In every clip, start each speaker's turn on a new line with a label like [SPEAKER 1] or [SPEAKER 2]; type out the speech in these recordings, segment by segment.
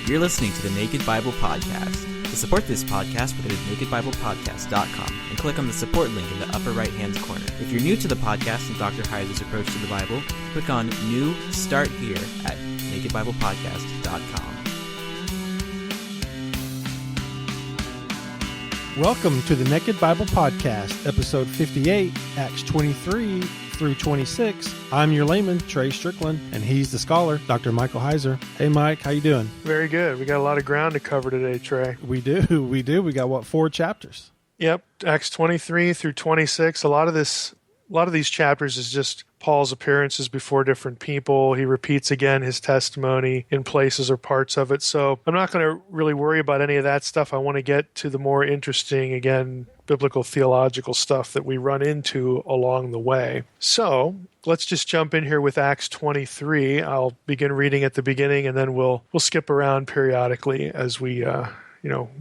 [SPEAKER 1] You're listening to the Naked Bible Podcast. To support this podcast, go to nakedbiblepodcast.com and click on the support link in the upper right-hand corner. If you're new to the podcast and Dr. Heiser's approach to the Bible, click on New Start Here at nakedbiblepodcast.com.
[SPEAKER 2] Welcome to the Naked Bible Podcast, episode 58, Acts 23 through 26. I'm your layman, Trey Strickland, and he's the scholar, Dr. Michael Heiser. Hey, Mike, how you doing?
[SPEAKER 3] Very good. We got a lot of ground to cover today, Trey.
[SPEAKER 2] We do. We got, 4 chapters?
[SPEAKER 3] Yep, Acts 23 through 26. A lot of these chapters is just Paul's appearances before different people. He repeats again his testimony in places or parts of it. So I'm not going to really worry about any of that stuff. I want to get to the more interesting, again, biblical theological stuff that we run into along the way. So let's just jump in here with Acts 23. I'll begin reading at the beginning, and then we'll skip around periodically as we'll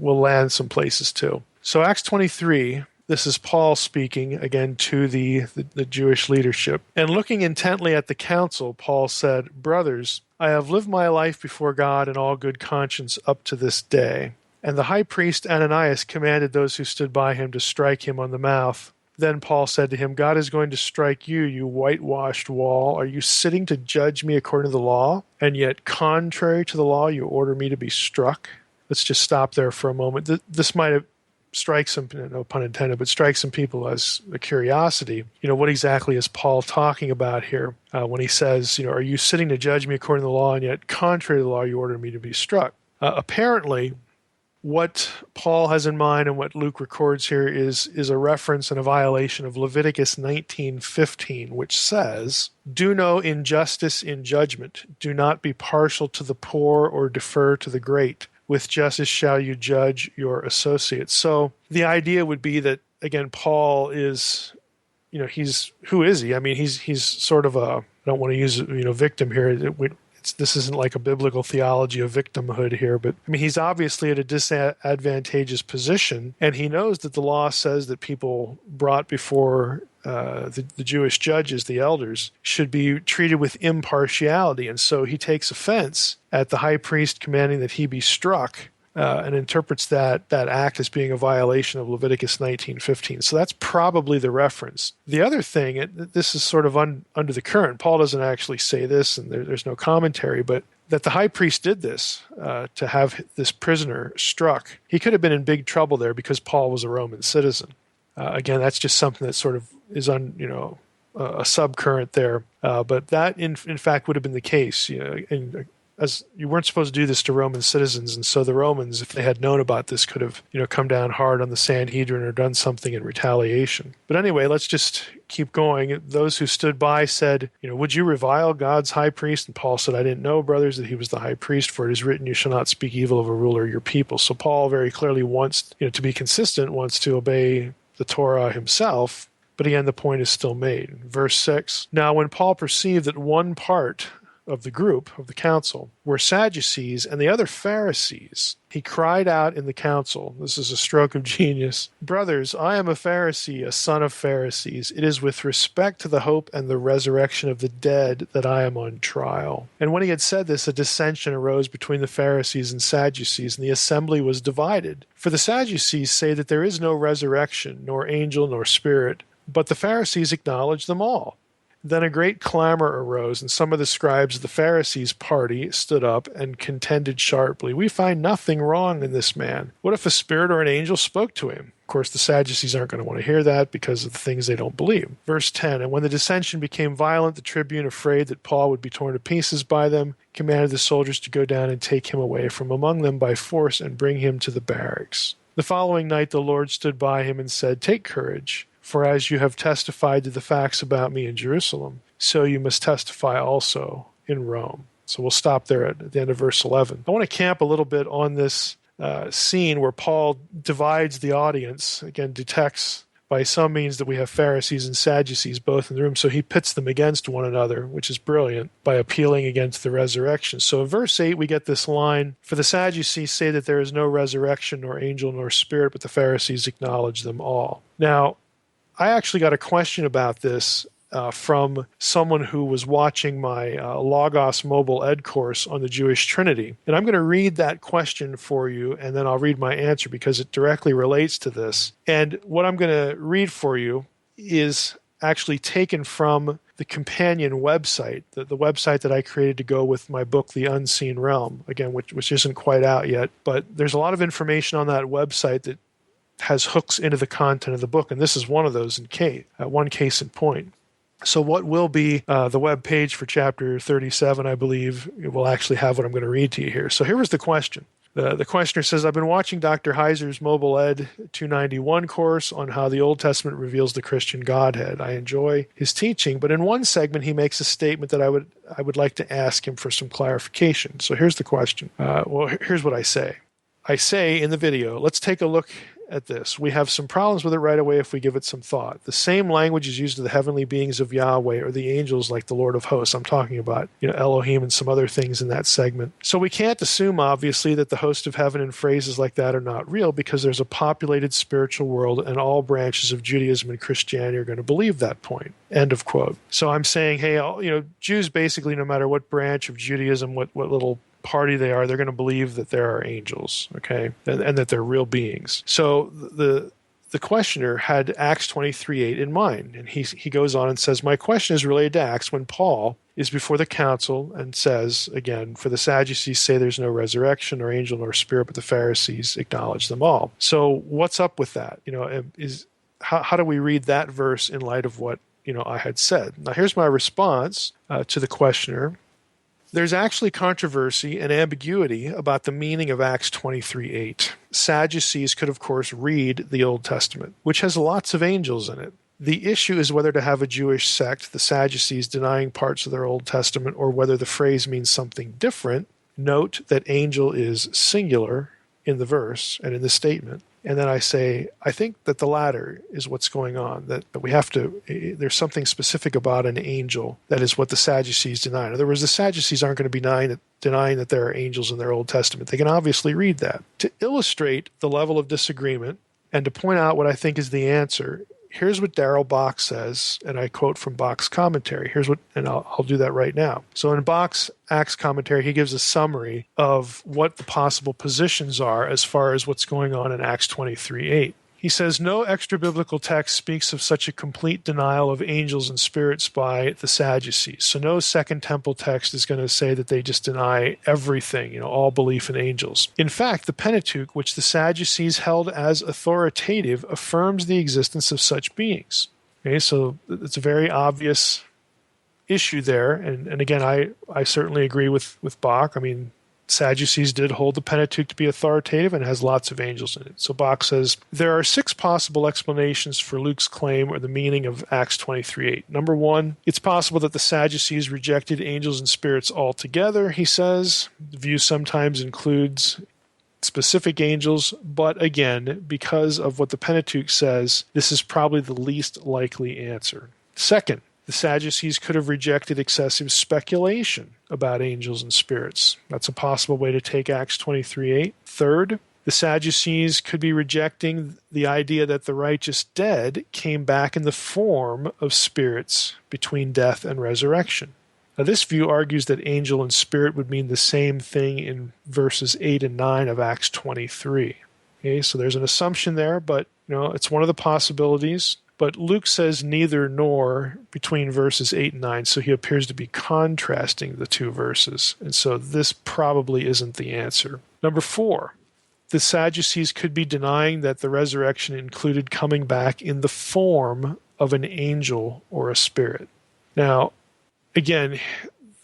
[SPEAKER 3] land some places too. So Acts 23. This is Paul speaking, again, to the Jewish leadership. And looking intently at the council, Paul said, "Brothers, I have lived my life before God in all good conscience up to this day." And the high priest Ananias commanded those who stood by him to strike him on the mouth. Then Paul said to him, "God is going to strike you, you whitewashed wall. Are you sitting to judge me according to the law? And yet, contrary to the law, you order me to be struck?" Let's just stop there for a moment. This might have strike some, no pun intended, but strike some people as a curiosity. What exactly is Paul talking about here when he says, are you sitting to judge me according to the law, and yet contrary to the law you order me to be struck? Apparently, what Paul has in mind and what Luke records here is a reference and a violation of Leviticus 19:15, which says, "Do no injustice in judgment. Do not be partial to the poor or defer to the great. With justice shall you judge your associates." So the idea would be that, again, Paul is, who is he? I mean, he's sort of I don't want to use, victim here. This isn't like a biblical theology of victimhood here, but I mean, he's obviously at a disadvantageous position, and he knows that the law says that people brought before the Jewish judges, the elders, should be treated with impartiality. And so he takes offense at the high priest commanding that he be struck and interprets that act as being a violation of Leviticus 19:15. So that's probably the reference. The other thing, this is sort of under the current. Paul doesn't actually say this, and there's no commentary, but that the high priest did this to have this prisoner struck. He could have been in big trouble there because Paul was a Roman citizen. Again, that's just something that sort of is a subcurrent there. But that, in fact, would have been the case. As you weren't supposed to do this to Roman citizens, and so the Romans, if they had known about this, could have come down hard on the Sanhedrin or done something in retaliation. But anyway, let's just keep going. Those who stood by said, "Would you revile God's high priest?" And Paul said, "I didn't know, brothers, that he was the high priest, for it is written, you shall not speak evil of a ruler of your people." So Paul very clearly wants, to be consistent, wants to obey the Torah himself. But again, the point is still made. Verse 6, "Now when Paul perceived that one part of the group, of the council, were Sadducees and the other Pharisees, he cried out in the council," this is a stroke of genius, "Brothers, I am a Pharisee, a son of Pharisees. It is with respect to the hope and the resurrection of the dead that I am on trial." And when he had said this, a dissension arose between the Pharisees and Sadducees, and the assembly was divided. For the Sadducees say that there is no resurrection, nor angel, nor spirit, but the Pharisees acknowledge them all. Then a great clamor arose, and some of the scribes of the Pharisees' party stood up and contended sharply, "We find nothing wrong in this man. What if a spirit or an angel spoke to him?" Of course, the Sadducees aren't going to want to hear that because of the things they don't believe. Verse 10, "And when the dissension became violent, the tribune, afraid that Paul would be torn to pieces by them, commanded the soldiers to go down and take him away from among them by force and bring him to the barracks. The following night the Lord stood by him and said, 'Take courage. For as you have testified to the facts about me in Jerusalem, so you must testify also in Rome.'" So we'll stop there at the end of verse 11. I want to camp a little bit on this scene where Paul divides the audience, again, detects by some means that we have Pharisees and Sadducees both in the room, so he pits them against one another, which is brilliant, by appealing against the resurrection. So in verse 8, we get this line, "For the Sadducees say that there is no resurrection, nor angel, nor spirit, but the Pharisees acknowledge them all." Now, I actually got a question about this from someone who was watching my Logos Mobile Ed course on the Jewish Trinity. And I'm going to read that question for you, and then I'll read my answer because it directly relates to this. And what I'm going to read for you is actually taken from the companion website, the website that I created to go with my book, The Unseen Realm, again, which isn't quite out yet. But there's a lot of information on that website that has hooks into the content of the book, and this is one of those one case in point. So what will be the web page for chapter 37, I believe, it will actually have what I'm going to read to you here. So here was the question. The questioner says, I've been watching Dr. Heiser's Mobile Ed 291 course on how the Old Testament reveals the Christian Godhead. I enjoy his teaching, but in one segment he makes a statement that I would like to ask him for some clarification. So here's the question. Here's what I say. I say in the video, let's take a look at this. We have some problems with it right away if we give it some thought. The same language is used of the heavenly beings of Yahweh or the angels like the Lord of hosts. I'm talking about, Elohim and some other things in that segment. So we can't assume, obviously, that the host of heaven and phrases like that are not real because there's a populated spiritual world and all branches of Judaism and Christianity are going to believe that point. End of quote. So I'm saying, hey, Jews basically, no matter what branch of Judaism, what little party they are, they're going to believe that there are angels, okay, and that they're real beings. So the questioner had Acts 23:8 in mind, and he goes on and says, my question is related to Acts when Paul is before the council and says, again, for the Sadducees say there's no resurrection or angel nor spirit, but the Pharisees acknowledge them all. So what's up with that? How do we read that verse in light of what I had said? Now here's my response to the questioner. There's actually controversy and ambiguity about the meaning of Acts 23:8. Sadducees could, of course, read the Old Testament, which has lots of angels in it. The issue is whether to have a Jewish sect, the Sadducees, denying parts of their Old Testament, or whether the phrase means something different. Note that angel is singular in the verse and in the statement. And then I say, I think that the latter is what's going on, that we have to, there's something specific about an angel that is what the Sadducees deny. In other words, the Sadducees aren't going to be denying that there are angels in their Old Testament. They can obviously read that. To illustrate the level of disagreement and to point out what I think is the answer, here's what Darrell Bock says, and I quote from Bock's commentary. And I'll do that right now. So in Bock's Acts commentary, he gives a summary of what the possible positions are as far as what's going on in Acts 23:8. He says, no extra-biblical text speaks of such a complete denial of angels and spirits by the Sadducees. So no Second Temple text is going to say that they just deny everything, all belief in angels. In fact, the Pentateuch, which the Sadducees held as authoritative, affirms the existence of such beings. Okay, so it's a very obvious issue there. And again, I certainly agree with Bock. I mean, Sadducees did hold the Pentateuch to be authoritative and has lots of angels in it. So Bock says, there are 6 possible explanations for Luke's claim or the meaning of Acts 23:8. Number 1, it's possible that the Sadducees rejected angels and spirits altogether, he says. The view sometimes includes specific angels, but again, because of what the Pentateuch says, this is probably the least likely answer. Second, the Sadducees could have rejected excessive speculation about angels and spirits. That's a possible way to take Acts 23:8. Third, the Sadducees could be rejecting the idea that the righteous dead came back in the form of spirits between death and resurrection. Now, this view argues that angel and spirit would mean the same thing in verses 8 and 9 of Acts 23. Okay, so there's an assumption there, but it's one of the possibilities. But Luke says neither nor between verses 8 and 9, so he appears to be contrasting the two verses. And so this probably isn't the answer. Number 4, the Sadducees could be denying that the resurrection included coming back in the form of an angel or a spirit. Now, again,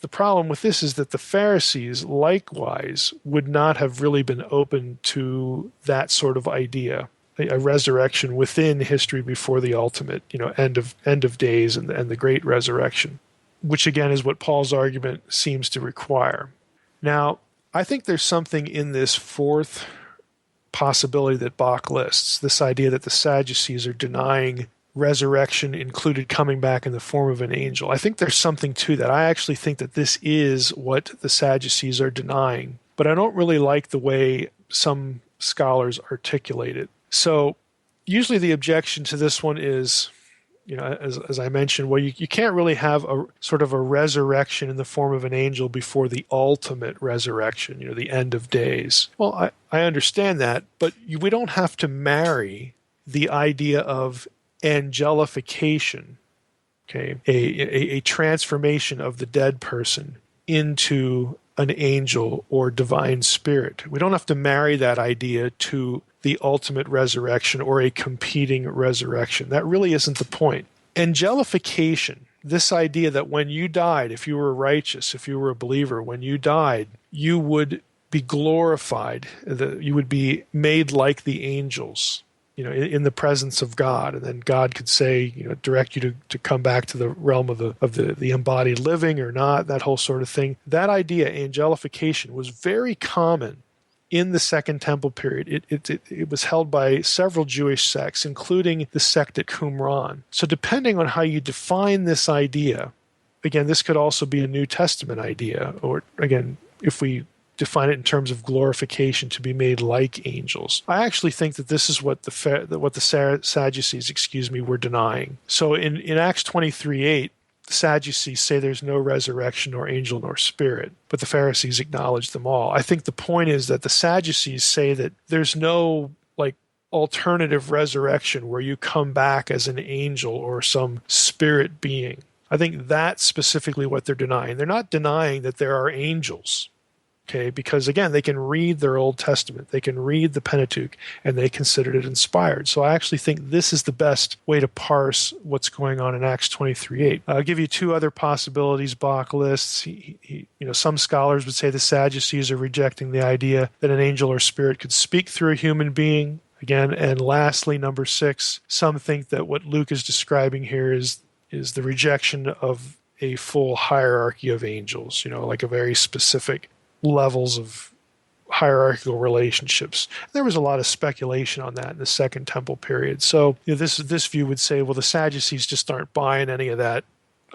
[SPEAKER 3] the problem with this is that the Pharisees likewise would not have really been open to that sort of idea. A resurrection within history before the ultimate, end of days and the great resurrection, which again is what Paul's argument seems to require. Now, I think there's something in this 4th possibility that Bock lists, this idea that the Sadducees are denying resurrection included coming back in the form of an angel. I think there's something to that. I actually think that this is what the Sadducees are denying, but I don't really like the way some scholars articulate it. So usually the objection to this one is, as I mentioned, well, you can't really have a sort of a resurrection in the form of an angel before the ultimate resurrection, the end of days. Well, I understand that, but we don't have to marry the idea of angelification, okay, a transformation of the dead person into an angel or divine spirit. We don't have to marry that idea to the ultimate resurrection or a competing resurrection. That really isn't the point. Angelification, this idea that when you died, if you were righteous, if you were a believer, when you died, you would be glorified, you would be made like the angels, in the presence of God. And then God could say, direct you to come back to the realm of the embodied living or not, that whole sort of thing. That idea, angelification, was very common in the Second Temple period. It was held by several Jewish sects, including the sect at Qumran. So depending on how you define this idea, again, this could also be a New Testament idea, or again, if we define it in terms of glorification, to be made like angels. I actually think that this is what the Sadducees, were denying. So in Acts 23:8, the Sadducees say there's no resurrection, nor angel, nor spirit, but the Pharisees acknowledge them all. I think the point is that the Sadducees say that there's no alternative resurrection where you come back as an angel or some spirit being. I think that's specifically what they're denying. They're not denying that there are angels. Okay, because again, they can read their Old Testament, they can read the Pentateuch, and they considered it inspired. So I actually think this is the best way to parse what's going on in Acts 23:8. I'll give you two other possibilities Bach lists. Some scholars would say the Sadducees are rejecting the idea that an angel or spirit could speak through a human being. Again, and lastly, number 6, some think that what Luke is describing here is the rejection of a full hierarchy of angels, like a very specific levels of hierarchical relationships. There was a lot of speculation on that in the Second Temple period. So this view would say, well, the Sadducees just aren't buying any of that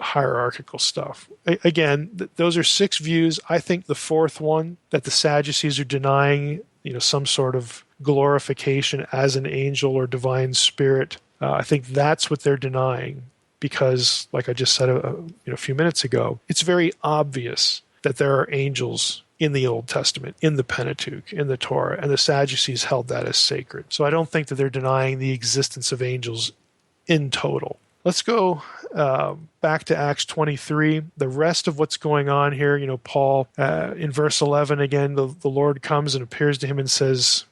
[SPEAKER 3] hierarchical stuff. Again, those are 6 views. I think the fourth one, that the Sadducees are denying some sort of glorification as an angel or divine spirit, I think that's what they're denying, because like I just said a few minutes ago, it's very obvious that there are angels in the Old Testament, in the Pentateuch, in the Torah, and the Sadducees held that as sacred. So I don't think that they're denying the existence of angels in total. Let's go back to Acts 23. The rest of what's going on here, Paul, in verse 11, again, the Lord comes and appears to him and says,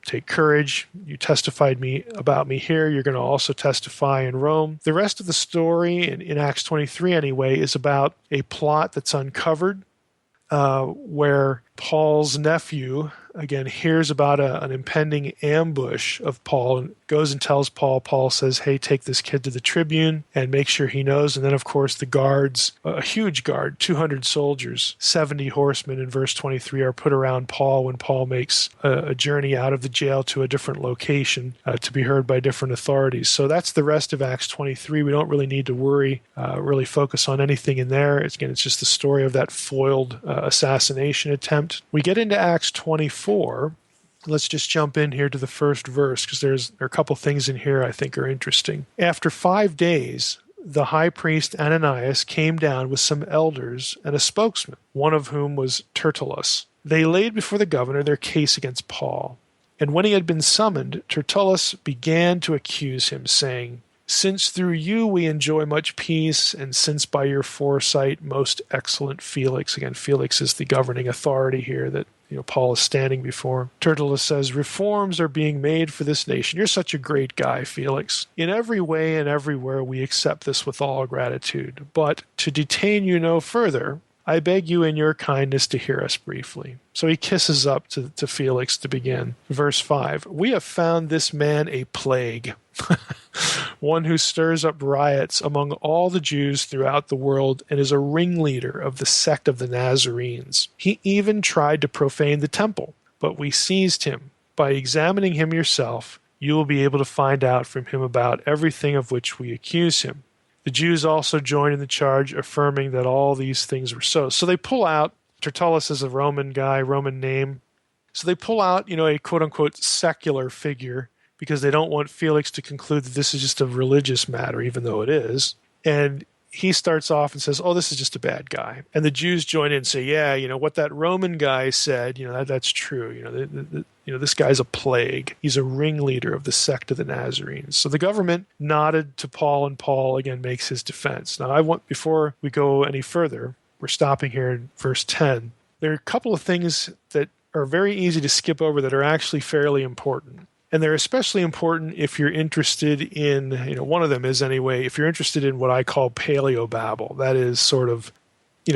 [SPEAKER 3] take courage. You testified about me here. You're going to also testify in Rome. The rest of the story in Acts 23 anyway is about a plot that's uncovered, where Paul's nephew, again, hears about an impending ambush of Paul and goes and tells Paul. Paul says, hey, take this kid to the tribune and make sure he knows. And then, of course, the guards, a huge guard, 200 soldiers, 70 horsemen in verse 23 are put around Paul when Paul makes a journey out of the jail to a different location to be heard by different authorities. So that's the rest of Acts 23. We don't really need to worry, really focus on anything in there. It's just the story of that foiled assassination attempt. We get into Acts 24. Let's just jump in here to the first verse, because there are a couple things in here I think are interesting. After 5 days, the high priest Ananias came down with some elders and a spokesman, one of whom was Tertullus. They laid before the governor their case against Paul. And when he had been summoned, Tertullus began to accuse him, saying, since through you we enjoy much peace, and since by your foresight, most excellent Felix, again, Felix is the governing authority here that Paul is standing before. Tertullus says, reforms are being made for this nation. You're such a great guy, Felix. In every way and everywhere we accept this with all gratitude. But to detain you no further, I beg you in your kindness to hear us briefly. So he kisses up to Felix to begin. Verse 5, we have found this man a plague, one who stirs up riots among all the Jews throughout the world and is a ringleader of the sect of the Nazarenes. He even tried to profane the temple, but we seized him. By examining him yourself, you will be able to find out from him about everything of which we accuse him. The Jews also joined in the charge, affirming that all these things were so. So they pull out, Tertullus is a Roman guy, Roman name. So they pull out, a quote-unquote secular figure, because they don't want Felix to conclude that this is just a religious matter, even though it is. And he starts off and says, oh, this is just a bad guy. And the Jews join in and say, yeah, what that Roman guy said, that's true. This guy's a plague. He's a ringleader of the sect of the Nazarenes. So the government nodded to Paul, and Paul again makes his defense. Now, before we go any further, we're stopping here in verse 10. There are a couple of things that are very easy to skip over that are actually fairly important. And they're especially important if you're interested in, one of them is anyway, if you're interested in what I call paleobabble. That is sort of,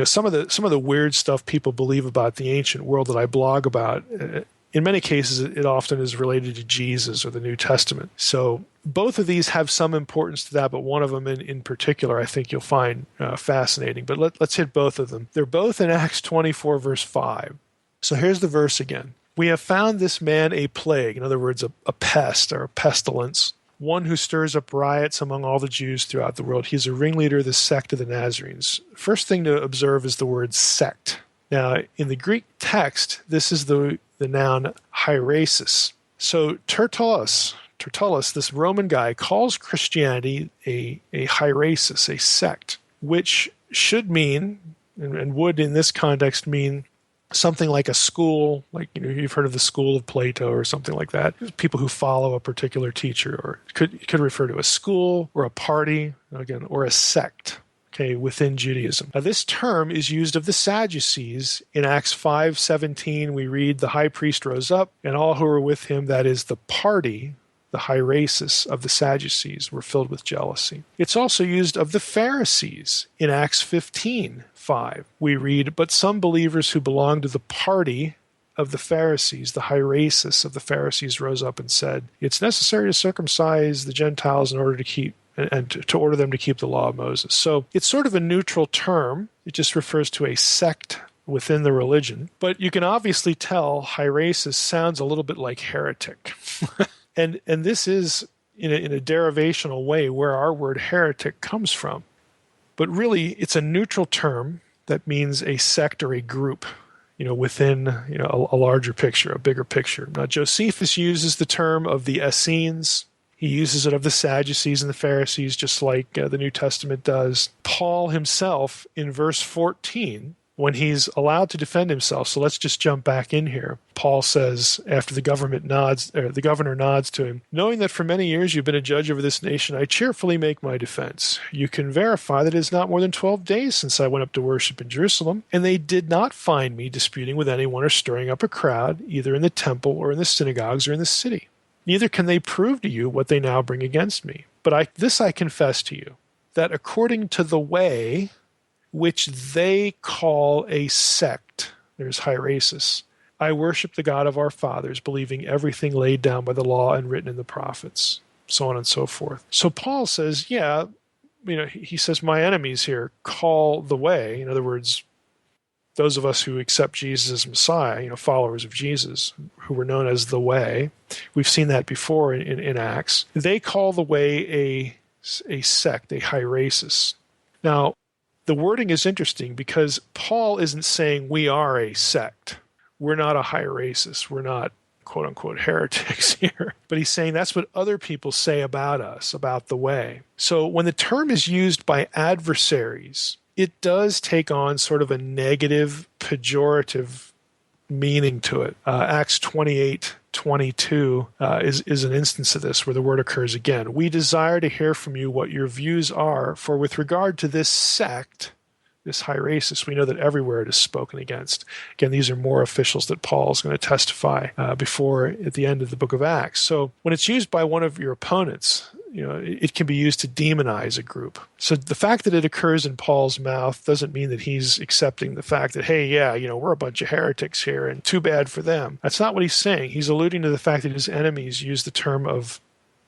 [SPEAKER 3] some of the weird stuff people believe about the ancient world that I blog about. In many cases, it often is related to Jesus or the New Testament. So both of these have some importance to that, but one of them in particular I think you'll find fascinating. But let's hit both of them. They're both in Acts 24, verse 5. So here's the verse again. We have found this man a plague, in other words, a pest or a pestilence, one who stirs up riots among all the Jews throughout the world. He's a ringleader of the sect of the Nazarenes. First thing to observe is the word sect. Now, in the Greek text, this is the noun heresis. So Tertullus, this Roman guy, calls Christianity a heresis, a sect, which should mean, and would in this context mean, something like a school, like you've heard of the school of Plato or something like that. People who follow a particular teacher, or could refer to a school or a party, again, or a sect. Okay, within Judaism. Now, this term is used of the Sadducees. In Acts 5:17, we read, the high priest rose up, and all who were with him, that is the party, the heresis of the Sadducees, were filled with jealousy. It's also used of the Pharisees. In Acts 15:5, we read, but some believers who belonged to the party of the Pharisees, the heresis of the Pharisees, rose up and said, it's necessary to circumcise the Gentiles in order to keep and to order them to keep the law of Moses. So it's sort of a neutral term. It just refers to a sect within the religion. But you can obviously tell heresis sounds a little bit like heretic. and this is, in a derivational way, where our word heretic comes from. But really, it's a neutral term that means a sect or a group, within a larger picture, a bigger picture. Now, Josephus uses the term of the Essenes. He uses it of the Sadducees and the Pharisees, just like the New Testament does. Paul himself, in verse 14, when he's allowed to defend himself, so let's just jump back in here. Paul says, after the governor nods to him, knowing that for many years you've been a judge over this nation, I cheerfully make my defense. You can verify that it is not more than 12 days since I went up to worship in Jerusalem, and they did not find me disputing with anyone or stirring up a crowd, either in the temple or in the synagogues or in the city. Neither can they prove to you what they now bring against me. But I confess to you, that according to the way which they call a sect, there's heresis, I worship the God of our fathers, believing everything laid down by the law and written in the prophets, so on and so forth. So Paul says, he says, my enemies here call the way, in other words, those of us who accept Jesus as Messiah, followers of Jesus, who were known as the Way. We've seen that before in Acts. They call the Way a sect, a heresis. Now, the wording is interesting because Paul isn't saying we are a sect. We're not a heresis. We're not, quote-unquote, heretics here. But he's saying that's what other people say about us, about the Way. So when the term is used by adversaries, it does take on sort of a negative, pejorative meaning to it. Acts 28:22 is an instance of this where the word occurs again. We desire to hear from you what your views are, for with regard to this sect, this heresis, we know that everywhere it is spoken against. Again, these are more officials that Paul is going to testify before at the end of the book of Acts. So when it's used by one of your opponents, it can be used to demonize a group. So the fact that it occurs in Paul's mouth doesn't mean that he's accepting the fact that, hey, we're a bunch of heretics here and too bad for them. That's not what he's saying. He's alluding to the fact that his enemies use the term of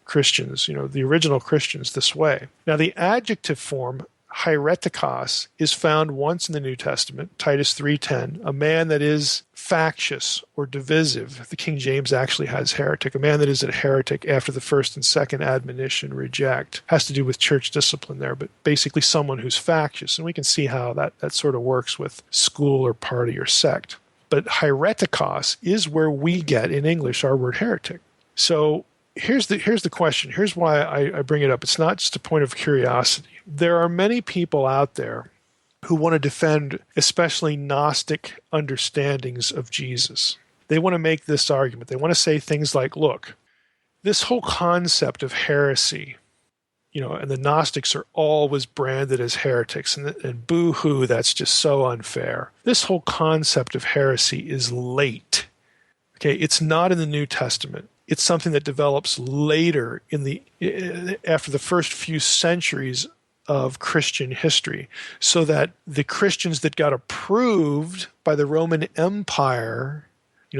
[SPEAKER 3] Christians, the original Christians, this way. Now, the adjective form, heretikos, is found once in the New Testament, Titus 3:10, a man that is factious or divisive. The King James actually has heretic. A man that is a heretic after the first and second admonition, reject. Has to do with church discipline there, but basically someone who's factious. And we can see how that sort of works with school or party or sect. But heretikos is where we get in English our word heretic. So here's the question. Here's why I bring it up. It's not just a point of curiosity. There are many people out there who want to defend especially Gnostic understandings of Jesus. They want to make this argument. They want to say things like, look, this whole concept of heresy, and the Gnostics are always branded as heretics, and boo-hoo, that's just so unfair. This whole concept of heresy is late. Okay, it's not in the New Testament. It's something that develops later after the first few centuries of Christian history, so that the Christians that got approved by the Roman Empire,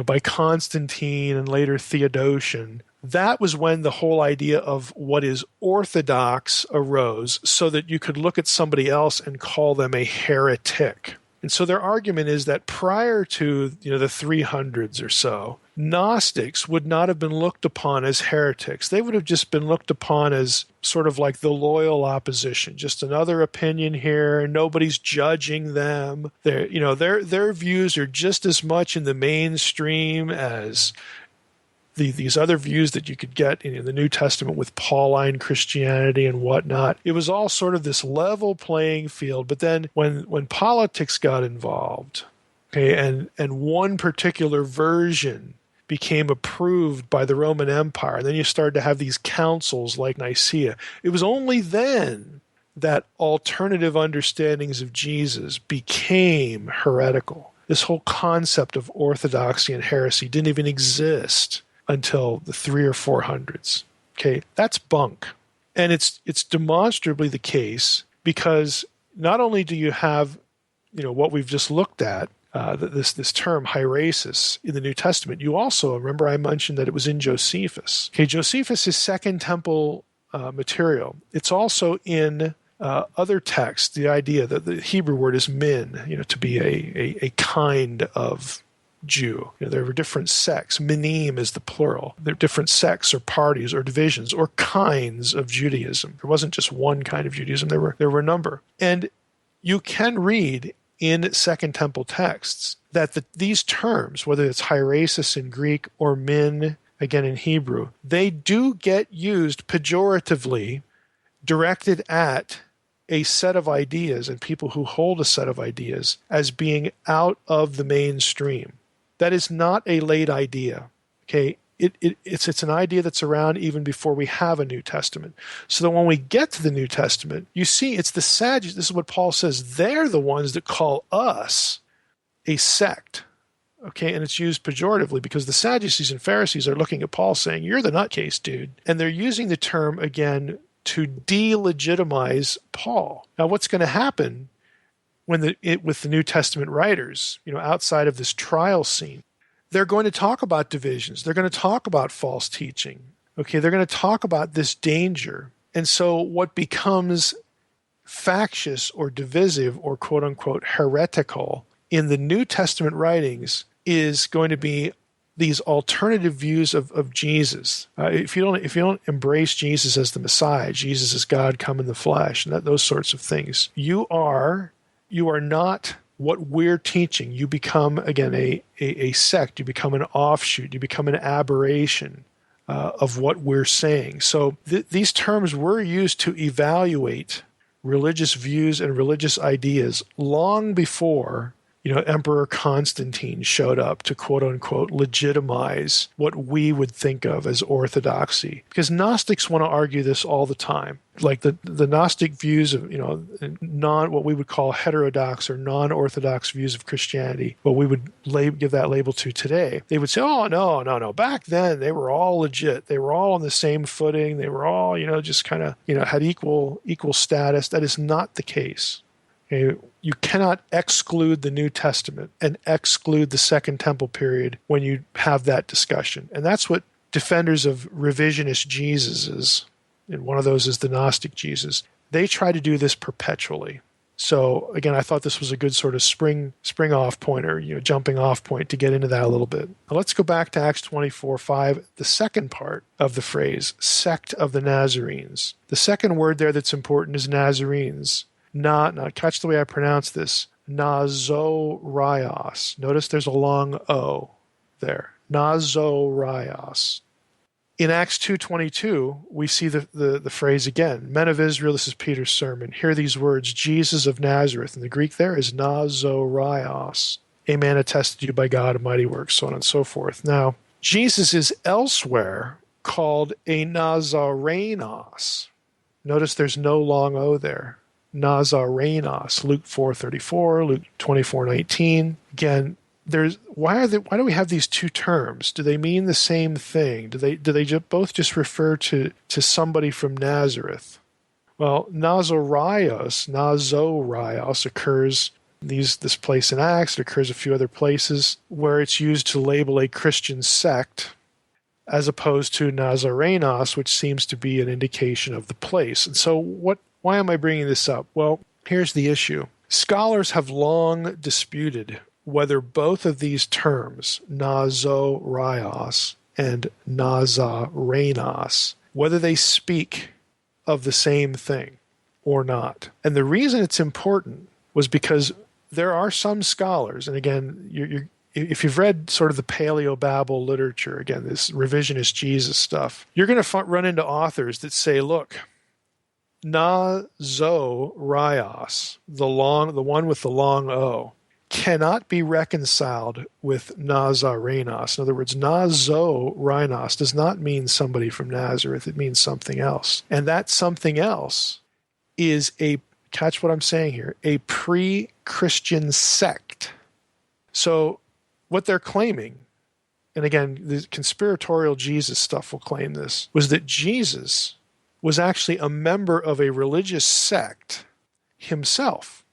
[SPEAKER 3] by Constantine and later Theodosian, that was when the whole idea of what is orthodox arose, so that you could look at somebody else and call them a heretic. And so their argument is that prior to the 300s or so, Gnostics would not have been looked upon as heretics. They would have just been looked upon as sort of like the loyal opposition, just another opinion here, and nobody's judging them. Their views are just as much in the mainstream as these other views that you could get in the New Testament with Pauline Christianity and whatnot. It was all sort of this level playing field. But then when politics got involved, okay, and one particular version became approved by the Roman Empire, and then you started to have these councils like Nicaea, it was only then that alternative understandings of Jesus became heretical. This whole concept of orthodoxy and heresy didn't even exist until the 300s or 400s. Okay, that's bunk. And it's demonstrably the case because not only do you have, what we've just looked at, this term hierasis in the New Testament, you also, remember I mentioned that it was in Josephus. Okay, Josephus is Second Temple material. It's also in other texts, the idea that the Hebrew word is min, to be a kind of Jew. There were different sects. Minim is the plural. There are different sects or parties or divisions or kinds of Judaism. There wasn't just one kind of Judaism. There were a number. And you can read in Second Temple texts that these terms, whether it's hierasis in Greek or min, again in Hebrew, they do get used pejoratively, directed at a set of ideas and people who hold a set of ideas as being out of the mainstream. That is not a late idea. Okay, it's an idea that's around even before we have a New Testament. So that when we get to the New Testament, you see it's the Sadducees. This is what Paul says. They're the ones that call us a sect. Okay, and it's used pejoratively because the Sadducees and Pharisees are looking at Paul saying, "You're the nutcase, dude." And they're using the term again to delegitimize Paul. Now, what's going to happen with the New Testament writers, outside of this trial scene? They're going to talk about divisions. They're going to talk about false teaching. Okay, they're going to talk about this danger. And so what becomes factious or divisive or quote-unquote heretical in the New Testament writings is going to be these alternative views of Jesus. If you don't embrace Jesus as the Messiah, Jesus as God come in the flesh, and those sorts of things, you are not what we're teaching. You become, again, a sect. You become an offshoot. You become an aberration of what we're saying. So these terms were used to evaluate religious views and religious ideas long before Emperor Constantine showed up to quote-unquote legitimize what we would think of as orthodoxy. Because Gnostics want to argue this all the time. Like the Gnostic views of, what we would call heterodox or non-orthodox views of Christianity, what we would give that label to today. They would say, oh, no. Back then, they were all legit. They were all on the same footing. They were all, just kind of, had equal status. That is not the case. Okay? You cannot exclude the New Testament and exclude the Second Temple period when you have that discussion. And that's what defenders of revisionist Jesuses, and one of those is the Gnostic Jesus, they try to do this perpetually. So again, I thought this was a good sort of spring off point or jumping off point to get into that a little bit. Now let's go back to Acts 24:5, the second part of the phrase, sect of the Nazarenes. The second word there that's important is Nazarenes. Not catch the way I pronounce this. Nazorios. Notice there's a long O there. Nazorios. In Acts 2:22, we see the phrase again. Men of Israel, this is Peter's sermon. Hear these words, Jesus of Nazareth. And the Greek there is Nazorios, a man attested to you by God of mighty works, so on and so forth. Now, Jesus is elsewhere called a Nazarenos. Notice there's no long O there. Nazarenos, Luke 4:34, Luke 24:19. Again, why do we have these two terms? Do they mean the same thing? Do they both just refer to somebody from Nazareth? Well, Nazorios occurs this place in Acts. It occurs a few other places where it's used to label a Christian sect, as opposed to Nazarenos, which seems to be an indication of the place. And so why am I bringing this up? Well, here's the issue. Scholars have long disputed whether both of these terms, Nazorios and Nazarenos, whether they speak of the same thing or not. And the reason it's important was because there are some scholars, and again, if you've read sort of the Paleo-Babel literature, again, this revisionist Jesus stuff, you're going to run into authors that say, look, Nazorios, the one with the long O, cannot be reconciled with Nazarenos. In other words, Nazarenos does not mean somebody from Nazareth. It means something else. And that something else is catch what I'm saying here, a pre-Christian sect. So what they're claiming, and again, the conspiratorial Jesus stuff will claim this, was that Jesus was actually a member of a religious sect himself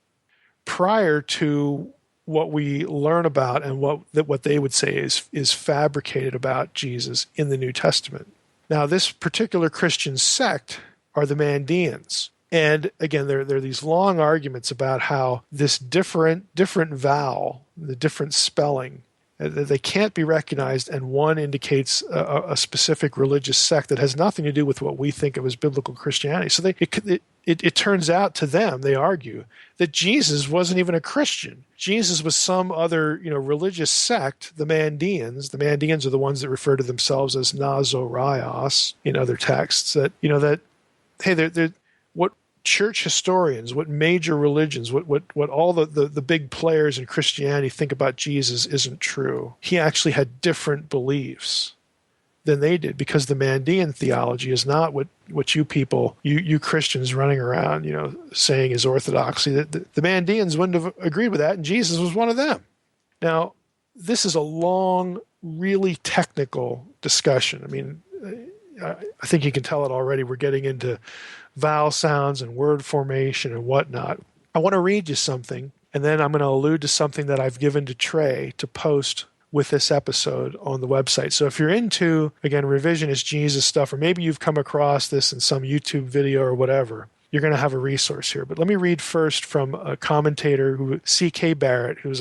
[SPEAKER 3] prior to what we learn about and what they would say is fabricated about Jesus in the New Testament. Now, this particular Christian sect are the Mandeans. And again, there are these long arguments about how this different vowel, the different spelling, they can't be recognized, and one indicates a specific religious sect that has nothing to do with what we think of as biblical Christianity. So it turns out to them, they argue, that Jesus wasn't even a Christian. Jesus was some other religious sect, the Mandeans. The Mandeans are the ones that refer to themselves as Nazorios in other texts. That they're what church historians, what major religions, what all the big players in Christianity think about Jesus isn't true. He actually had different beliefs than they did, because the Mandean theology is not what you people, you Christians running around, saying is orthodoxy. The Mandeans wouldn't have agreed with that, and Jesus was one of them. Now, this is a long, really technical discussion. I mean, I think you can tell it already. We're getting into vowel sounds and word formation and whatnot. I want to read you something, and then I'm going to allude to something that I've given to Trey to post with this episode on the website. So if you're into, again, revisionist Jesus stuff, or maybe you've come across this in some YouTube video or whatever, you're going to have a resource here. But let me read first from a commentator, C.K. Barrett, who's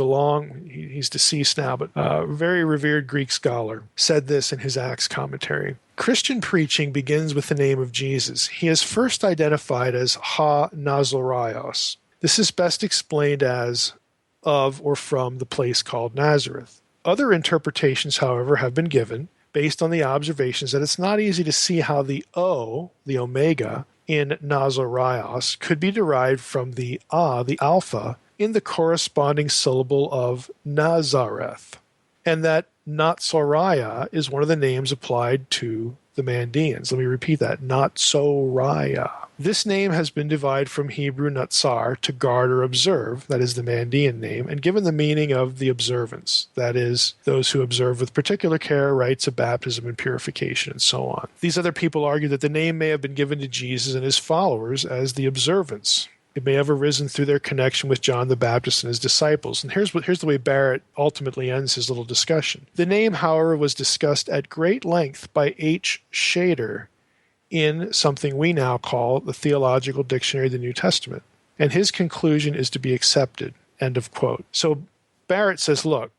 [SPEAKER 3] he's deceased now, but a very revered Greek scholar, said this in his Acts commentary. Christian preaching begins with the name of Jesus. He is first identified as Ha Nazorios. This is best explained as of or from the place called Nazareth. Other interpretations, however, have been given based on the observations that it's not easy to see how the O, the omega, in Nazorios could be derived from the alpha, in the corresponding syllable of Nazareth, and that Natsoriah is one of the names applied to the Mandeans. Let me repeat that, Natsoriah. This name has been derived from Hebrew natsar, to guard or observe, that is the Mandean name, and given the meaning of the observance, that is, those who observe with particular care rites of baptism and purification, and so on. These other people argue that the name may have been given to Jesus and his followers as the observance. It may have arisen through their connection with John the Baptist and his disciples. And here's the way Barrett ultimately ends his little discussion. The name, however, was discussed at great length by H. Shader in something we now call the Theological Dictionary of the New Testament. And his conclusion is to be accepted. End of quote. So Barrett says, look,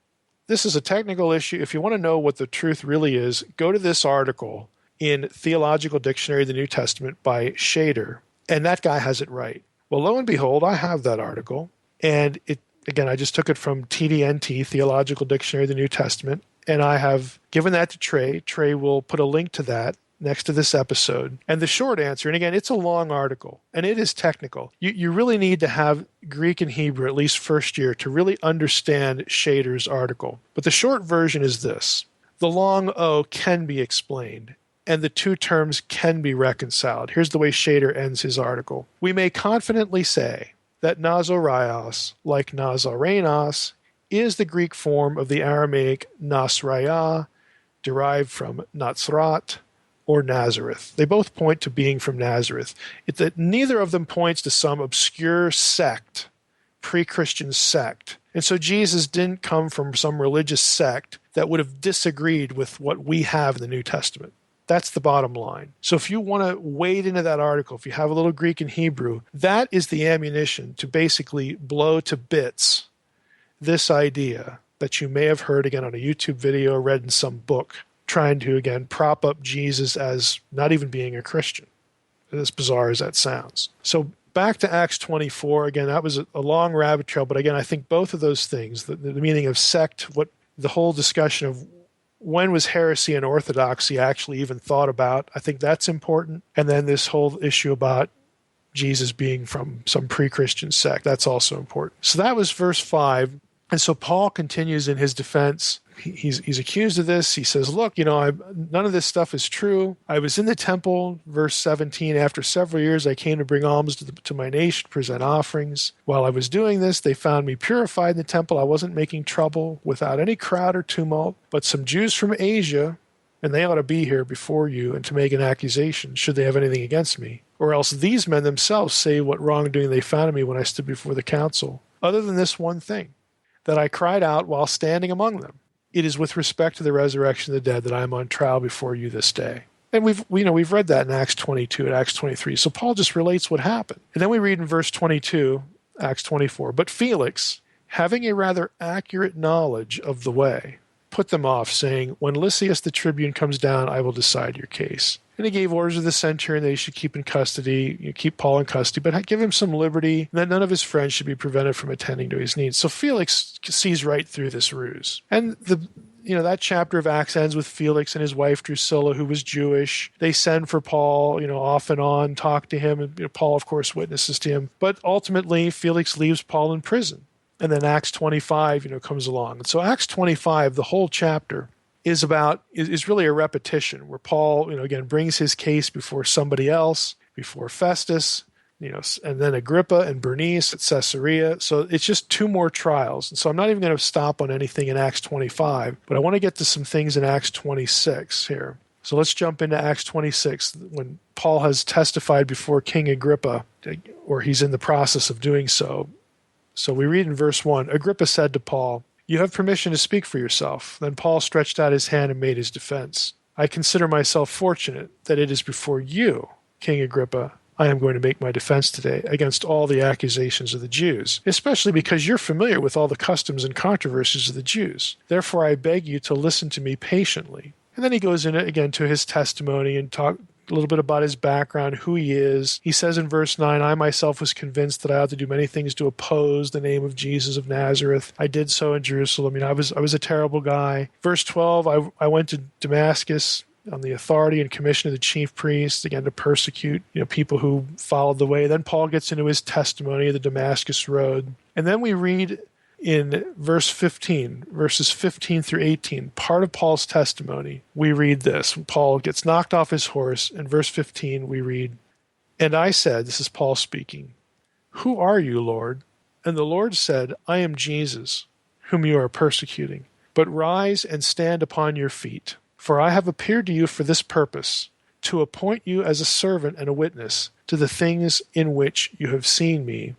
[SPEAKER 3] this is a technical issue. If you want to know what the truth really is, go to this article in Theological Dictionary of the New Testament by Shader. And that guy has it right. Well, lo and behold, I have that article, and I just took it from TDNT, Theological Dictionary of the New Testament, And I have given that to Trey. Trey will put a link to that next to this episode. And the short answer, and again, it's a long article, and it is technical. You really need to have Greek and Hebrew, at least first year, to really understand Shader's article. But the short version is this. The long O can be explained, and the two terms can be reconciled. Here's the way Shader ends his article. We may confidently say that Nazarios, like Nazarenos, is the Greek form of the Aramaic Nasraya, derived from Nazrat, or Nazareth. They both point to being from Nazareth. It's that neither of them points to some obscure sect, pre-Christian sect. And so Jesus didn't come from some religious sect that would have disagreed with what we have in the New Testament. That's the bottom line. So if you want to wade into that article, if you have a little Greek and Hebrew, that is the ammunition to basically blow to bits this idea that you may have heard again on a YouTube video or read in some book, trying to, again, prop up Jesus as not even being a Christian, as bizarre as that sounds. So back to Acts 24, again, that was a long rabbit trail, but again, I think both of those things, the meaning of sect, what the whole discussion of when was heresy and orthodoxy actually even thought about, I think that's important. And then this whole issue about Jesus being from some pre-Christian sect, that's also important. So that was verse 5. And so Paul continues in his defense. He's accused of this. He says, look, none of this stuff is true. I was in the temple, verse 17, after several years I came to bring alms to my nation, present offerings. While I was doing this, they found me purified in the temple. I wasn't making trouble without any crowd or tumult, but some Jews from Asia, and they ought to be here before you and to make an accusation, should they have anything against me. Or else these men themselves say what wrongdoing they found in me when I stood before the council. Other than this one thing, that I cried out while standing among them. It is with respect to the resurrection of the dead that I am on trial before you this day. And we've read that in Acts 22 and Acts 23. So Paul just relates what happened. And then we read in verse 22, Acts 24, but Felix, having a rather accurate knowledge of the way, put them off, saying, when Lysias the tribune comes down, I will decide your case. And he gave orders to the centurion that he should keep in custody, keep Paul in custody, but give him some liberty, and that none of his friends should be prevented from attending to his needs. So Felix sees right through this ruse. And that chapter of Acts ends with Felix and his wife Drusilla, who was Jewish. They send for Paul, off and on, talk to him, and Paul, of course, witnesses to him. But ultimately, Felix leaves Paul in prison. And then Acts 25, comes along. And so Acts 25, the whole chapter, is really a repetition where Paul, again, brings his case before somebody else, before Festus, and then Agrippa and Bernice at Caesarea. So it's just two more trials. And so I'm not even going to stop on anything in Acts 25, but I want to get to some things in Acts 26 here. So let's jump into Acts 26 when Paul has testified before King Agrippa, or he's in the process of doing so. So we read in verse 1, Agrippa said to Paul, you have permission to speak for yourself. Then Paul stretched out his hand and made his defense. I consider myself fortunate that it is before you, King Agrippa, I am going to make my defense today against all the accusations of the Jews, especially because you're familiar with all the customs and controversies of the Jews. Therefore, I beg you to listen to me patiently. And then he goes in again to his testimony and talk a little bit about his background, who he is. He says in verse 9, I myself was convinced that I ought to do many things to oppose the name of Jesus of Nazareth. I did so in Jerusalem. I was a terrible guy. Verse 12, I went to Damascus on the authority and commission of the chief priests, again, to persecute people who followed the way. Then Paul gets into his testimony of the Damascus Road. And then we read in verse 15, verses 15 through 18, part of Paul's testimony, we read this. Paul gets knocked off his horse. In verse 15, we read, and I said, this is Paul speaking, who are you, Lord? And the Lord said, I am Jesus, whom you are persecuting. But rise and stand upon your feet. For I have appeared to you for this purpose, to appoint you as a servant and a witness to the things in which you have seen me,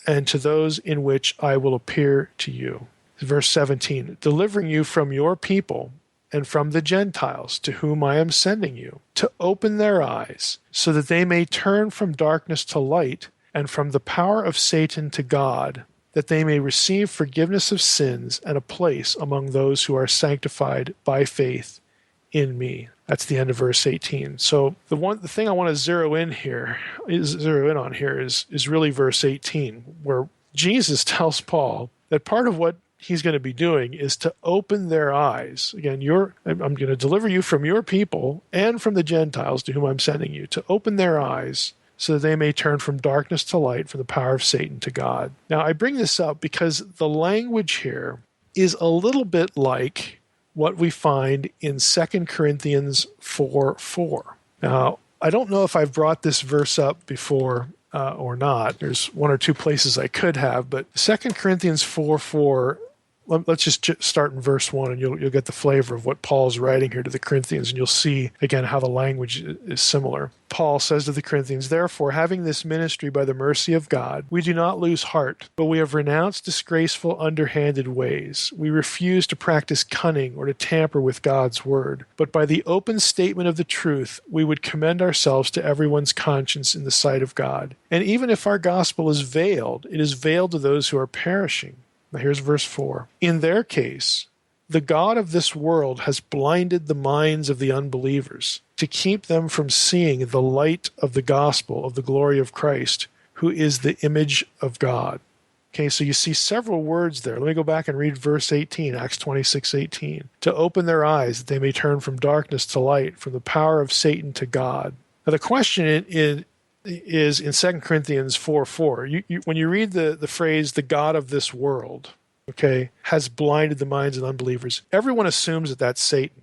[SPEAKER 3] and to those in which I will appear to you. Verse 17, delivering you from your people and from the Gentiles to whom I am sending you, to open their eyes, so that they may turn from darkness to light and from the power of Satan to God, that they may receive forgiveness of sins and a place among those who are sanctified by faith in me. That's the end of verse 18. So the thing I want to zero in on here is really verse 18, where Jesus tells Paul that part of what he's going to be doing is to open their eyes. Again, I'm going to deliver you from your people and from the Gentiles to whom I'm sending you, to open their eyes so that they may turn from darkness to light, from the power of Satan to God. Now, I bring this up because the language here is a little bit like what we find in 2 Corinthians 4:4. Now, I don't know if I've brought this verse up before or not. There's one or two places I could have, but 2 Corinthians 4:4, let's just start in verse 1, and you'll get the flavor of what Paul's writing here to the Corinthians, and you'll see, again, how the language is similar. Paul says to the Corinthians, "Therefore, having this ministry by the mercy of God, we do not lose heart, but we have renounced disgraceful, underhanded ways. We refuse to practice cunning or to tamper with God's word. But by the open statement of the truth, we would commend ourselves to everyone's conscience in the sight of God. And even if our gospel is veiled, it is veiled to those who are perishing." Now here's verse 4. "In their case, the God of this world has blinded the minds of the unbelievers to keep them from seeing the light of the gospel of the glory of Christ, who is the image of God." Okay, so you see several words there. Let me go back and read verse 18, Acts 26:18. "To open their eyes that they may turn from darkness to light, from the power of Satan to God." Now the question is in 2 Corinthians 4:4. When you read the phrase, "the God of this world," okay, has blinded the minds of unbelievers, everyone assumes that that's Satan.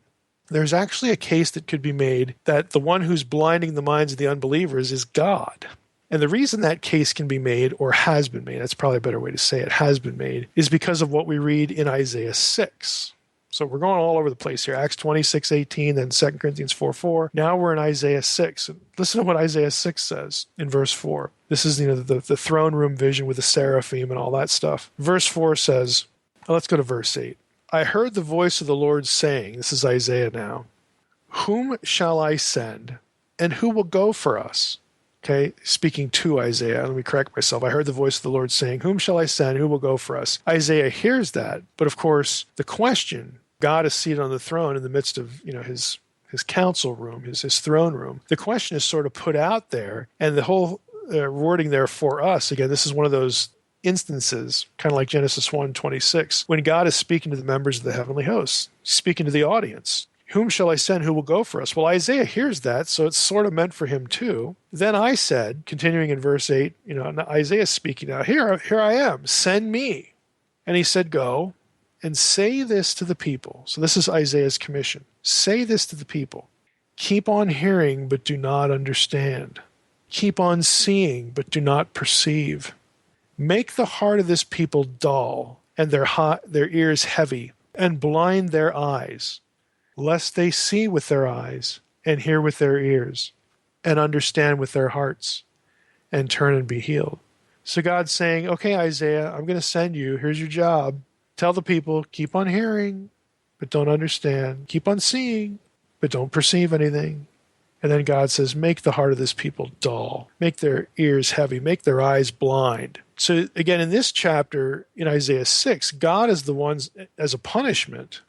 [SPEAKER 3] There's actually a case that could be made that the one who's blinding the minds of the unbelievers is God. And the reason that case can be made, or has been made, that's probably a better way to say it, has been made, is because of what we read in Isaiah 6. So we're going all over the place here. Acts 26:18, then 2 Corinthians 4:4. Now we're in Isaiah 6. Listen to what Isaiah 6 says in verse 4. This is the throne room vision with the seraphim and all that stuff. Verse 4 says, let's go to verse 8. "I heard the voice of the Lord saying," this is Isaiah now, "Whom shall I send, and who will go for us?" Okay, speaking to Isaiah. Let me correct myself. "I heard the voice of the Lord saying, Whom shall I send? Who will go for us?" Isaiah hears that, but of course, the question, God is seated on the throne in the midst of his council room, his throne room. The question is sort of put out there, and the whole wording there for us, again, this is one of those instances, kind of like Genesis 1:26, when God is speaking to the members of the heavenly hosts, speaking to the audience. "Whom shall I send? Who will go for us?" Well, Isaiah hears that, so it's sort of meant for him too. "Then I said," continuing in verse 8, Isaiah's speaking now, here I am, send me. And he said, "Go and say this to the people." So this is Isaiah's commission. "Say this to the people. Keep on hearing, but do not understand. Keep on seeing, but do not perceive. Make the heart of this people dull, and their ears heavy, and blind their eyes, lest they see with their eyes, and hear with their ears, and understand with their hearts, and turn and be healed." So God's saying, okay, Isaiah, I'm going to send you. Here's your job. Tell the people, keep on hearing, but don't understand. Keep on seeing, but don't perceive anything. And then God says, make the heart of this people dull. Make their ears heavy. Make their eyes blind. So again, in this chapter, in Isaiah 6, God is the one, as a punishment,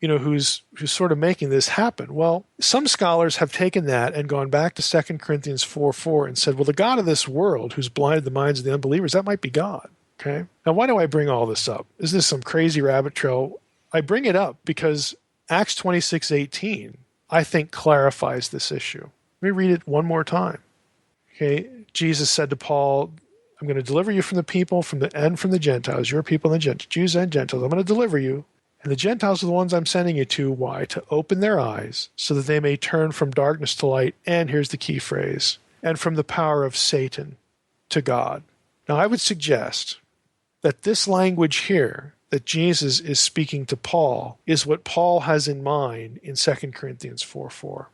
[SPEAKER 3] who's sort of making this happen. Well, some scholars have taken that and gone back to 2 Corinthians 4:4 and said, well, the God of this world who's blinded the minds of the unbelievers, that might be God. Okay. Now, why do I bring all this up? Is this some crazy rabbit trail? I bring it up because Acts 26:18, I think, clarifies this issue. Let me read it one more time. Okay. Jesus said to Paul, I'm going to deliver you from the people and from the Gentiles, your people and the Gentiles, Jews and Gentiles. I'm going to deliver you. And the Gentiles are the ones I'm sending you to. Why? To open their eyes so that they may turn from darkness to light. And here's the key phrase, and from the power of Satan to God. Now, I would suggest that this language here that Jesus is speaking to Paul is what Paul has in mind in 2 Corinthians 4:4.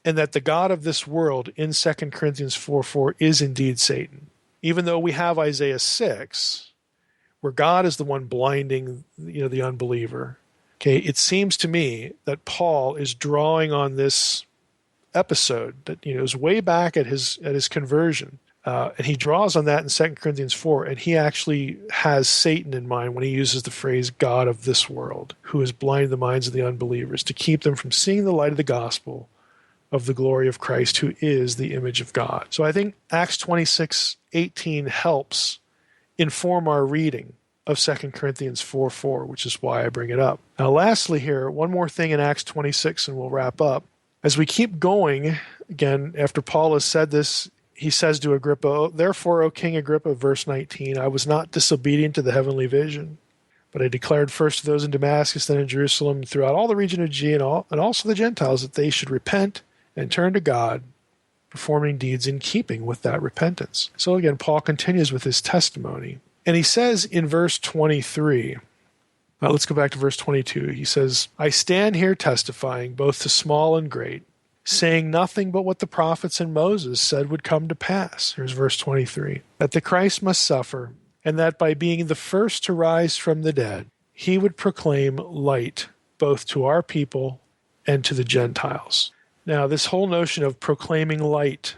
[SPEAKER 3] And that the God of this world in 2 Corinthians 4:4 is indeed Satan. Even though we have Isaiah 6, where God is the one blinding the unbeliever. Okay, it seems to me that Paul is drawing on this episode that is way back at his conversion. And he draws on that in 2 Corinthians 4, and he actually has Satan in mind when he uses the phrase God of this world, who has blinded the minds of the unbelievers to keep them from seeing the light of the gospel of the glory of Christ, who is the image of God. So I think Acts 26:18 helps inform our reading of 2 Corinthians 4:4, which is why I bring it up. Now, lastly here, one more thing in Acts 26, and we'll wrap up. As we keep going, again, after Paul has said this, he says to Agrippa, "Therefore, O King Agrippa," verse 19, "I was not disobedient to the heavenly vision, but I declared first to those in Damascus, then in Jerusalem, throughout all the region of Judea, and also the Gentiles, that they should repent and turn to God, performing deeds in keeping with that repentance." So again, Paul continues with his testimony. And he says in verse 23, let's go back to verse 22. He says, "I stand here testifying, both to small and great, saying nothing but what the prophets and Moses said would come to pass." Here's verse 23. "That the Christ must suffer, and that by being the first to rise from the dead, he would proclaim light both to our people and to the Gentiles." Now, this whole notion of proclaiming light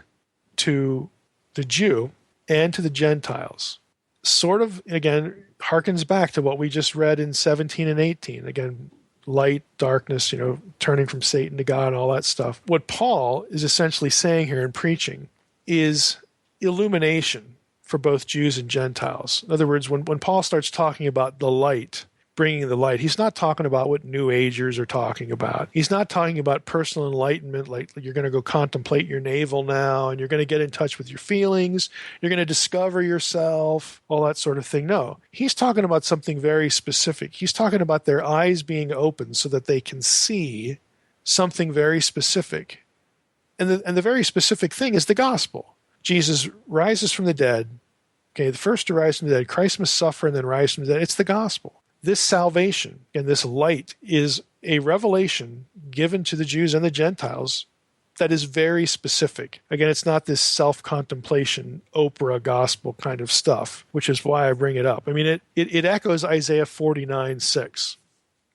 [SPEAKER 3] to the Jew and to the Gentiles sort of, again, harkens back to what we just read in 17 and 18. Again, light, darkness, turning from Satan to God and all that stuff. What Paul is essentially saying here in preaching is illumination for both Jews and Gentiles. In other words, when Paul starts talking about the light, bringing the light, he's not talking about what New Agers are talking about. He's not talking about personal enlightenment, like you're going to go contemplate your navel now, and you're going to get in touch with your feelings, you're going to discover yourself, all that sort of thing. No, he's talking about something very specific. He's talking about their eyes being opened so that they can see something very specific. And the very specific thing is the gospel. Jesus rises from the dead. Okay, the first to rise from the dead. Christ must suffer and then rise from the dead. It's the gospel. This salvation and this light is a revelation given to the Jews and the Gentiles that is very specific. Again, it's not this self-contemplation, Oprah gospel kind of stuff, which is why I bring it up. I mean, it echoes Isaiah 49:6,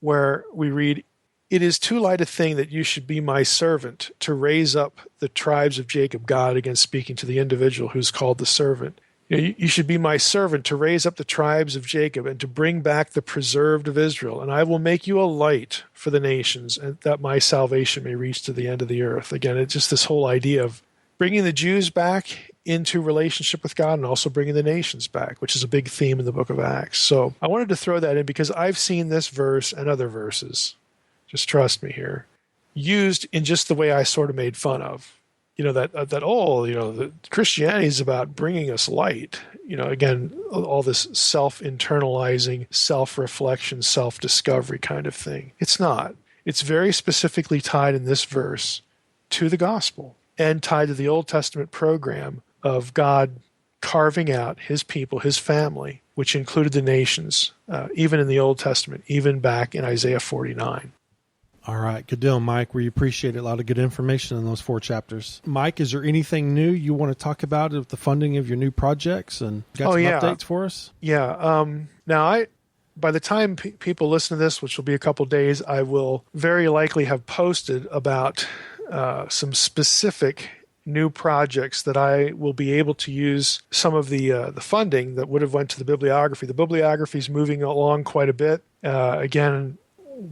[SPEAKER 3] where we read, "It is too light a thing that you should be my servant to raise up the tribes of Jacob," God, again, speaking to the individual who's called the servant. "You should be my servant to raise up the tribes of Jacob and to bring back the preserved of Israel. And I will make you a light for the nations, and that my salvation may reach to the end of the earth." Again, it's just this whole idea of bringing the Jews back into relationship with God and also bringing the nations back, which is a big theme in the book of Acts. So I wanted to throw that in because I've seen this verse and other verses, just trust me here, used in just the way I sort of made fun of. The Christianity is about bringing us light. Again, all this self-internalizing, self-reflection, self-discovery kind of thing. It's not. It's very specifically tied in this verse to the gospel and tied to the Old Testament program of God carving out his people, his family, which included the nations, even in the Old Testament, even back in Isaiah 49.
[SPEAKER 2] All right. Good deal, Mike. We appreciate it. A lot of good information in those 4 chapters. Mike, is there anything new you want to talk about with the funding of your new projects? And got some updates for us?
[SPEAKER 3] Yeah. Now, by the time people listen to this, which will be a couple days, I will very likely have posted about some specific new projects that I will be able to use some of the funding that would have went to the bibliography. The bibliography is moving along quite a bit. Again,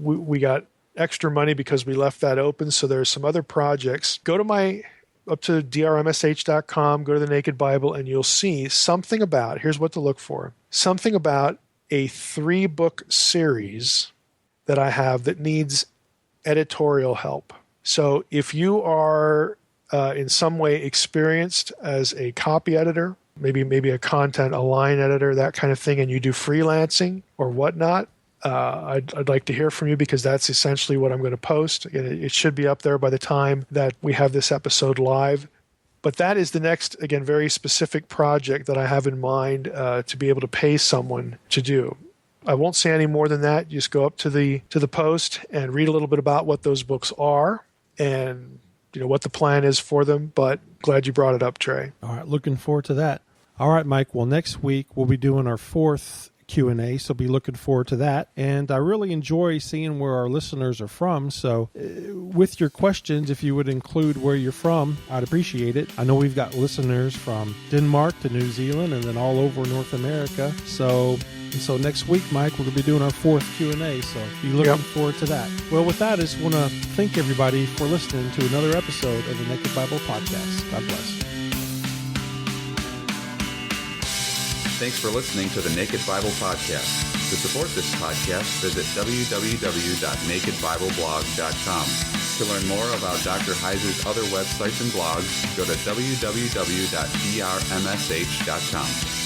[SPEAKER 3] we got extra money because we left that open. So there's some other projects. Go to up to drmsh.com, go to the Naked Bible, and you'll see something about, here's what to look for, something about a 3-book series that I have that needs editorial help. So if you are in some way experienced as a copy editor, maybe a content, a line editor, that kind of thing, and you do freelancing or whatnot, I'd like to hear from you because that's essentially what I'm going to post. It should be up there by the time that we have this episode live. But that is the next, again, very specific project that I have in mind to be able to pay someone to do. I won't say any more than that. Just go up to the post and read a little bit about what those books are and what the plan is for them. But glad you brought it up, Trey.
[SPEAKER 2] All right, looking forward to that. All right, Mike. Well, next week we'll be doing our 4th Q&A, so be looking forward to that. And I really enjoy seeing where our listeners are from. So with your questions, if you would include where you're from, I'd appreciate it. I know we've got listeners from Denmark to New Zealand and then all over North America. So next week, Mike, we're going to be doing our 4th Q&A. So be looking forward to that. Well, with that, I just want to thank everybody for listening to another episode of the Naked Bible Podcast. God bless.
[SPEAKER 4] Thanks for listening to the Naked Bible Podcast. To support this podcast, visit www.nakedbibleblog.com. To learn more about Dr. Heiser's other websites and blogs, go to www.drmsh.com.